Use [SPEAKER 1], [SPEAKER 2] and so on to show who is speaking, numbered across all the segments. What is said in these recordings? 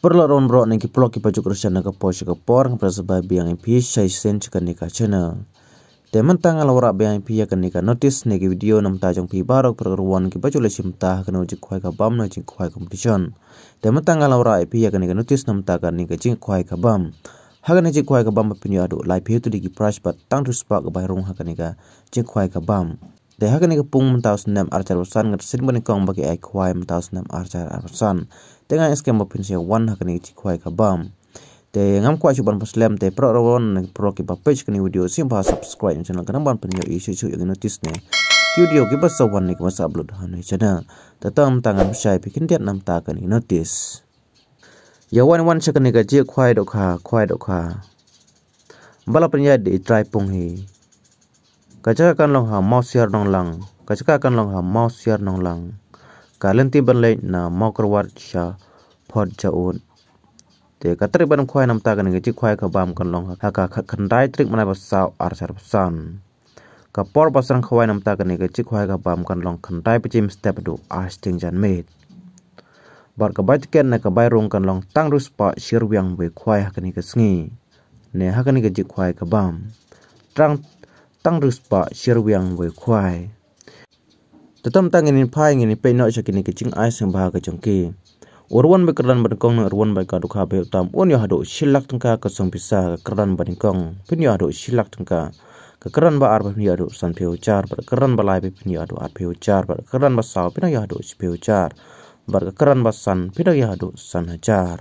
[SPEAKER 1] Perlu ron bro niki pelok ki pajuk rusan naga posh ka por ng prasaba biang ip sai sen chikan nika channel. Teman tangal ora biang ip ya kanika notice niki video nam tajong pi barok perruan ki pajuk lesim tah kana uji khwai ka bam na jing khwai competition. Teman tangal ora ip ya kanika notice nam ta kanika jing khwai ka bam. Hagan jing khwai ka bam pinyo adu lai pi tu diki price bat tang tu spark bai rong hakanika jing khwai ka bam. De hakanika pung mentaus nam archar usan ngat sin bani kong bagi ai khwai mentaus nam archar usan. Dengan eskem berpensia wan hakani cikwai kabam. Te ngam kuat cuban paslam te pro rawon pro ki page kini video simpa subscribe channel kana ban penyo isu yang notice ne. Video ki basa wan ni masa upload hanai channel. Tatam tangan sai bikin tiat nam ta kani notice. Ya wan sakani ka cikwai dokha khwai dokha. Bala penya di try pung hi. Kaca kan long ha mau share nong lang. Kaca kan long ha mau share nong lang. Kalian tiba lagi na mau keluar sya pot jaun. Te katrik banam kuai nam tagan ngeji kuai kabam kan long haka kendai trik mana basau arsar pesan. Kapor pasang kuai nam tagan ngeji kuai kabam kan long kendai pecim step du asting jan made. Bar kabai tiket na kabai rong kan long tang ruspa sirwiang be kuai haka ni kesngi. Ne haka ni ngeji kuai kabam. Tang ruspa sirwiang be kuai. Tetam tangin pai ngini pe no sakini kicing ais yang bahaga jengki. Urwan bekeran badengkong na urwan baik kadu kabe utam un yo hado silak tengka kesong bisa keran badengkong pin yo hado silak tengka kekeran ba arba pin yo hado san pe ucar keran ba lai pin yo hado ar pe ucar keran ba saw pin yo hado pe ucar keran ba san pin yo hado san hajar.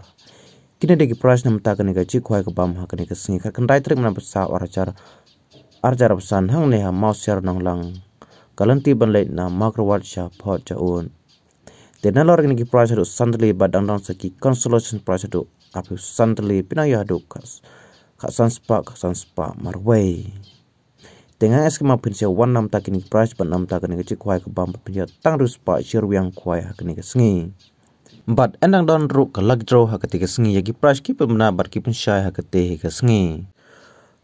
[SPEAKER 1] Kini degi price nam ta kani gaji khwai ka bam ha kani kesingi kendai trik mana besa arjar pesan hang ne ha mau share nong lang. Kalanti banlay na makrowat siya pot jaun. Tenalor ini price adu sandali badang dang saki consolation price adu api sandali pinaya adu kas sanspa marway. Tengah eskema pinsia wan nam tak ini price ban nam tak ini kecik kuai kebam pinja tang ruspa sirwiang kuai hakini kesengi. But endang don ru kalag draw hakati kesengi yagi price ki pemna bar ki pinsia hakati kesengi.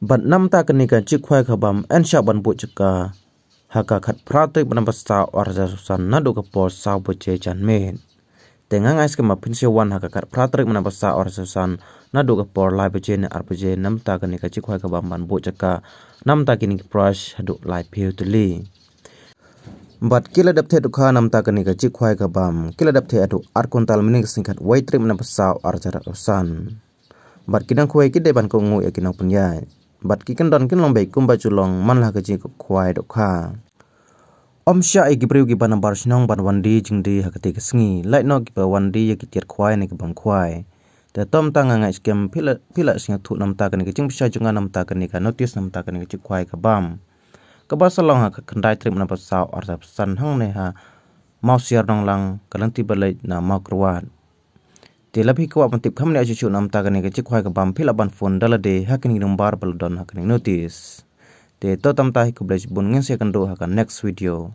[SPEAKER 1] But nam tak ini kecik kuai kebam ensya ban bu ceka. Haka kat pratik menambah sa warza susan nado ke pol sa boce jan men. Tengah ngais ke mapinsi wan haka kat pratik menambah sa warza susan nado ke pol lai boce ne arboce nam ta kani kacik huai ke bamban boce ka nam ta kini brush hadu lai piu tuli. But kila dapte duka nam ta kani kacik huai ke bam kila dapte adu ar kontal mening singkat wai trip menambah sa warza susan. But kidang kuai kide ban ko ngu ya kinang punyai. Bat kikan don kin lombai kumba culong man lah kaji kuai dokha. Om sya igi priu gi ban bar sinong ban wandi jingdi hakati kesengi. Lai no gi ba wandi ya kitiar kuai ni ke bam kuai. Ta tom tanga ngai skem pila singa tu nam ta kan ke jing bisa junga nam ta kan ka notice nam ta kan ke kuai ka bam. Ka ba salong ha kendai trip na pasau arsa pesan hang ne ha mau siar nong lang kalanti balai na mau kruat. Te lebih kuat mentip kami ni acucu nam ta kani kecik kuai ke bam pila ban phone dalade hakini nombar bal don hakini notice. Te to tam tahi ku blej bun ngin se kan do hakan next video.